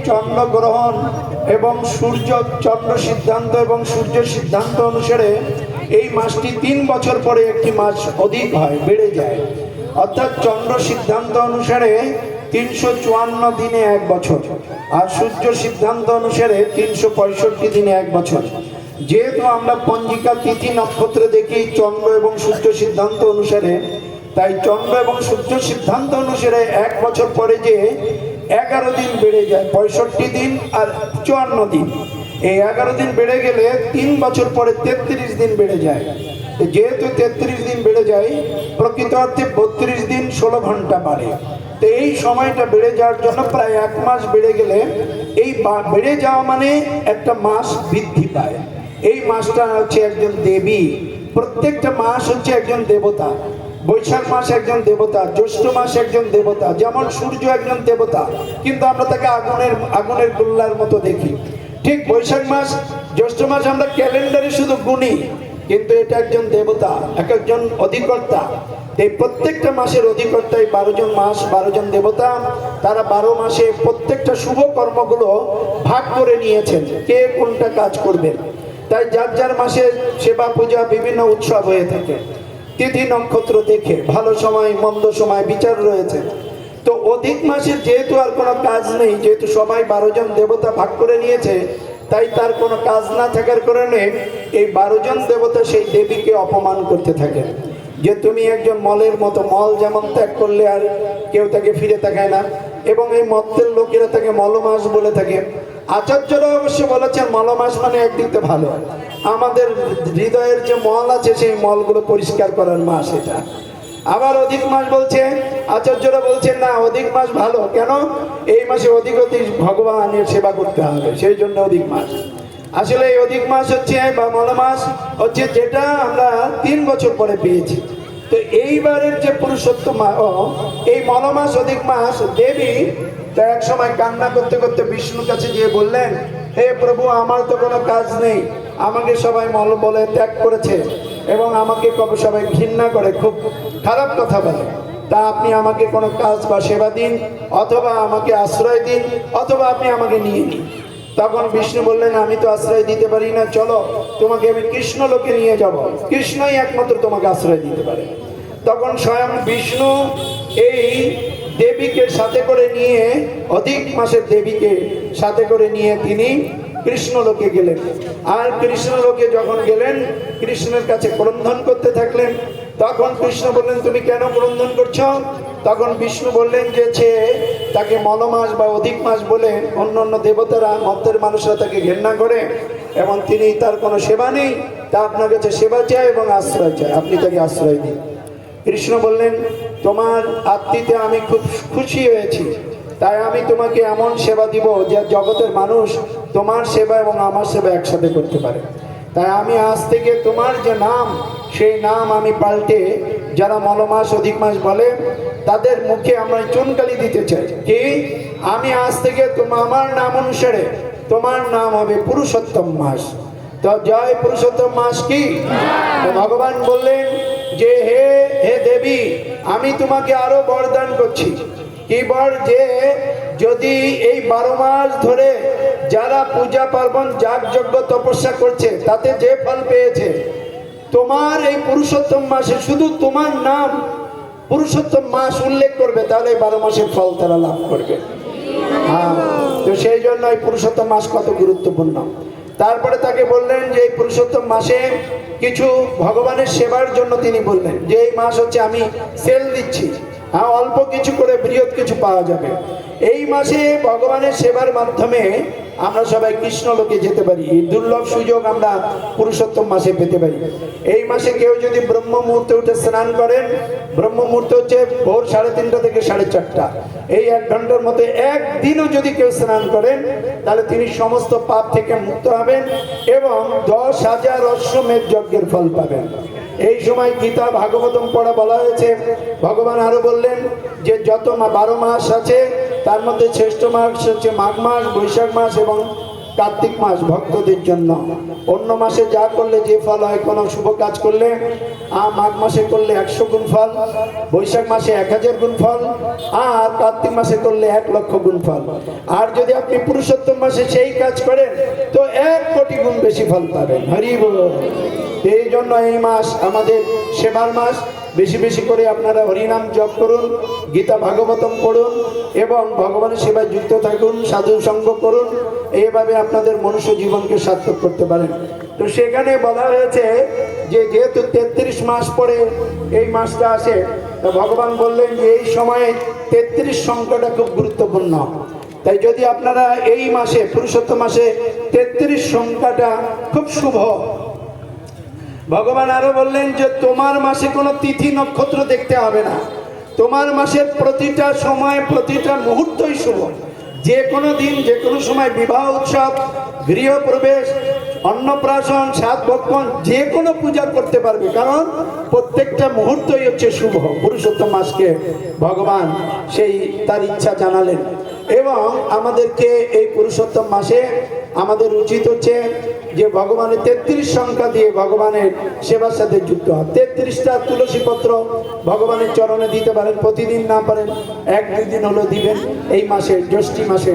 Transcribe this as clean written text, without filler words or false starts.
চন্দ্রগ্রহণ এবং সূর্য চন্দ্র সিদ্ধান্ত এবং সূর্য সিদ্ধান্ত অনুসারে এই মাসটি 3 বছর পরে একটি মাস অধিক হয়, বেড়ে যায়। অর্থাৎ চন্দ্র সিদ্ধান্ত অনুসারে 354 দিনে 1 বছর, আর সূর্য সিদ্ধান্ত অনুসারে 365 দিনে 1 বছর। যেহেতু আমরা পঞ্জিকা তিথি নক্ষত্র দেখি চন্দ্র এবং সূর্য সিদ্ধান্ত অনুসারে, তাই চন্দ্র এবং সূর্য সিদ্ধান্ত অনুসারে 1 বছর পরে যে 11 দিন বেড়ে যায়, 65 দিন আর 54 দিন। এই 11 দিন বেড়ে গেলে 3 বছর পরে 33 দিন বেড়ে যায়। যেহেতু 33 দিন বেড়ে যায়, প্রকৃত অর্থে 32 দিন 16 ঘন্টা বাড়ে। তো এই সময়টা বেড়ে যাওয়ার জন্য প্রায় 1 মাস বেড়ে গেলে, এই বেড়ে যাওয়া মানে একটা মাস বৃদ্ধি পায়। এই মাসটা হচ্ছে একজন দেবী, প্রত্যেকটা মাস হচ্ছে একজন দেবতা। বৈশাখ মাস একজন দেবতা, জ্যৈষ্ঠ মাস একজন দেবতা, যেমন সূর্য একজন দেবতা, কিন্তু আমরা তাকে আগুনের গোল্লার মতো দেখি। ঠিক বৈশাখ মাস, জ্যৈষ্ঠ মাস আমরা ক্যালেন্ডারে শুধু গুনি, কিন্তু এটা একজন দেবতা, এক একজন অধিকর্তা। এই প্রত্যেকটা মাসের অধিকর্তা, এই 12 জন মাস 12 জন দেবতা, তারা 12 মাসে প্রত্যেকটা শুভ কর্মগুলো ভাগ করে নিয়েছেন, কে কোনটা কাজ করবেন। তাই যার যার মাসে সেবা পূজা বিভিন্ন উৎসব হয়ে থাকে, তিথি নক্ষত্র দেখে ভালো সময় মন্দ সময় বিচার রয়েছে। তো অধিক মাসে যেহেতু আর কোনো কাজ নেই, যেহেতু সবাই 12 জন দেবতা ভাগ করে নিয়েছে, তাই তার কোনো কাজ না থাকার কারণে এই 12 জন দেবতা সেই দেবীকে অপমান করতে থাকে, যে তুমি একজন মলের মতো, মল যেমন ত্যাগ করলে আর কেউ তাকে ফিরে তাকায় না, এবং এই মত্তের লোকেরা তাকে মলমাস বলে থাকে। আচার্যরা অবশ্য বলেছেন মলমাস মানে একদিকে ভালো, আমাদের হৃদয়ের যে মল আছে সেই মলগুলো পরিষ্কার করার মাস এটা। আবার অধিক মাস বলছে, আচার্যরা বলছেন না, অধিক মাস ভালো। কেন? এই মাসে অধিক ভগবানের সেবা করতে হবে, সেই জন্য অধিক মাস। আসলে এই অধিক মাস হচ্ছে বা মলমাস হচ্ছে যেটা আমরা 3 বছর পরে পেয়েছি। তো এইবারের যে পুরুষোত্তম এই মলমাস অধিক মাস দেবী তা এক সময় কান্না করতে করতে বিষ্ণুর কাছে গিয়ে বললেন, হে প্রভু, আমার তো কোনো কাজ নেই, আমাকে সবাই মল বলে ত্যাগ করেছে এবং আমাকে সবাই ঘৃণা করে, খুব খারাপ কথা বলে। তা আপনি আমাকে কোনো কাজ বা সেবা দিন, অথবা আমাকে আশ্রয় দিন, অথবা আপনি আমাকে নিয়ে নিন। তখন বিষ্ণু বললেন, আমি তো আশ্রয় দিতে পারি না, চলো তোমাকে আমি কৃষ্ণ লোকে নিয়ে যাব, কৃষ্ণই একমাত্র তোমাকে আশ্রয় দিতে পারে। তখন স্বয়ং বিষ্ণু এই দেবীকে সাথে করে নিয়ে, অধিক মাসের দেবীকে সাথে করে নিয়ে তিনি কৃষ্ণ লোকে গেলেন। আর কৃষ্ণ লোকে যখন গেলেন, কৃষ্ণের কাছে ক্রন্দন করতে থাকলেন। তখন কৃষ্ণ বললেন, তুমি কেন ক্রন্দন করছো? তখন বিষ্ণু বললেন যে তাকে মলমাস বা অধিক মাস বলে অন্য অন্য দেবতারা, মর্তের মানুষরা তাকে ঘৃণা করে, এবং তিনি তার কোনো সেবা নেই, তা আপনার কাছে সেবা চায় এবং আশ্রয় চায়, আপনি তাকে আশ্রয় দিন। কৃষ্ণ বললেন, তোমার আত্মীতে আমি খুব খুশি হয়েছি, তাই আমি তোমাকে এমন সেবা দিব যে জগতের মানুষ তোমার সেবা এবং আমার সেবা একসাথে করতে পারে। তাই আমি আজ থেকে তোমার যে নাম, সেই নাম আমি পাল্টে যারা মলমাস অধিক মাস বলে তাদের মুখে আমরা চুনকালি দিতে চাই। কি? আমি আজ থেকে আমার নাম অনুসারে তোমার নাম হবে পুরুষোত্তম মাস। তো জয় পুরুষোত্তম মাস কি? ভগবান বললেন যে হে দেবী, আমি তোমাকে আরো বরদান করছি। কি বর? যে যদি এই 12 মাস ধরে যারা পূজা পার্বণ যাগযজ্ঞ তপস্যা করছে তাতে যে ফল পেয়েছে, তোমার এই পুরুষোত্তম মাসে শুধু তোমার নাম পুরুষোত্তম মাস উল্লেখ করবে, তাহলে 12 মাসের ফল তারা লাভ করবে। হ্যাঁ, তো সেই জন্য এই পুরুষোত্তম মাস কত গুরুত্বপূর্ণ। তারপরে তাকে বললেন যে এই পুরুষোত্তম মাসে কিছু ভগবানের সেবার জন্য তিনি বললেন যে এই মাস হচ্ছে আমি সেল দিচ্ছি, হ্যাঁ, অল্প কিছু করে বৃহৎ কিছু পাওয়া যাবে। এই মাসে ভগবানের সেবার মাধ্যমে আমরা সবাই কৃষ্ণ লোকে যেতে পারি। এই দুর্লভ সুযোগ আমরা পুরুষোত্তম মাসে পেতে পারি। এই মাসে কেউ যদি ব্রহ্ম মুহূর্তে উঠে স্নান করেন, ব্রহ্ম মুহূর্ত হচ্ছে ভোর 3:30 থেকে 4:30, এই 1 ঘন্টার মধ্যে একদিনও যদি কেউ স্নান করেন, তাহলে তিনি সমস্ত পাপ থেকে মুক্ত হবেন এবং 10,000 অশ্বমেধ যজ্ঞের ফল পাবেন। এই সময় গীতা ভাগবতম পড়া বলা হয়েছে। ভগবান আরো বললেন যে যত 12 মাস আছে তার মধ্যে শ্রেষ্ঠ মাস হচ্ছে মাঘ মাস, বৈশাখ মাস এবং কার্তিক মাস ভক্তদের জন্য। অন্য মাসে যা করলে যে ফল হয়, কোনো শুভ কাজ করলে মাঘ মাসে করলে 100 গুণ ফল, বৈশাখ মাসে 1000 গুণ ফল, আর কার্তিক মাসে করলে 1 লক্ষ গুণ ফল। আর যদি আপনি পুরুষোত্তম মাসে সেই কাজ করেন তো 1 কোটি গুণ বেশি ফল পাবেন। হরি বল। এই জন্য এই মাস আমাদের সেবার মাস। বেশি বেশি করে আপনারা হরিনাম জপ করুন, গীতা ভাগবতম পড়ুন এবং ভগবানের সেবায় যুক্ত থাকুন, সাধু সঙ্গ করুন। এইভাবে আপনাদের মনুষ্য জীবনকে সার্থক করতে পারেন। তো সেখানে বলা হয়েছে যে যেহেতু 33 মাস পরে এই মাসটা আসে, তো ভগবান বললেন যে এই সময়ে 33 সংখ্যাটা খুব গুরুত্বপূর্ণ। তাই যদি আপনারা এই মাসে পুরুষোত্তম মাসে 33 সংখ্যাটা খুব শুভ। ভগবান আরো বললেন যে তোমার মাসে কোনো তিথি নক্ষত্র দেখতে হবে না, তোমার মাসের প্রতিটা সময় প্রতিটা মুহূর্তই শুভ। যে কোনো দিন যে কোনো সময় বিবাহ উৎসব, গৃহপ্রবেশ, অন্নপ্রাশন, সাত ভক্ষণ যে কোনো পূজা করতে পারবে, কারণ প্রত্যেকটা মুহূর্তই হচ্ছে শুভ। পুরুষোত্তম মাসকে ভগবান সেই তার ইচ্ছা জানালেন। এবং আমাদেরকে এই পুরুষোত্তম মাসে আমাদের উচিত হচ্ছে যে ভগবানের 33 সংখ্যা দিয়ে ভগবানের সেবার সাথে যুক্ত হয়। 33টা তুলসী পত্র ভগবানের চরণে দিতে পারেন, প্রতিদিন না পারেন 1-2 দিন হলো দিবেন এই মাসে, জ্যৈষ্ঠী মাসে।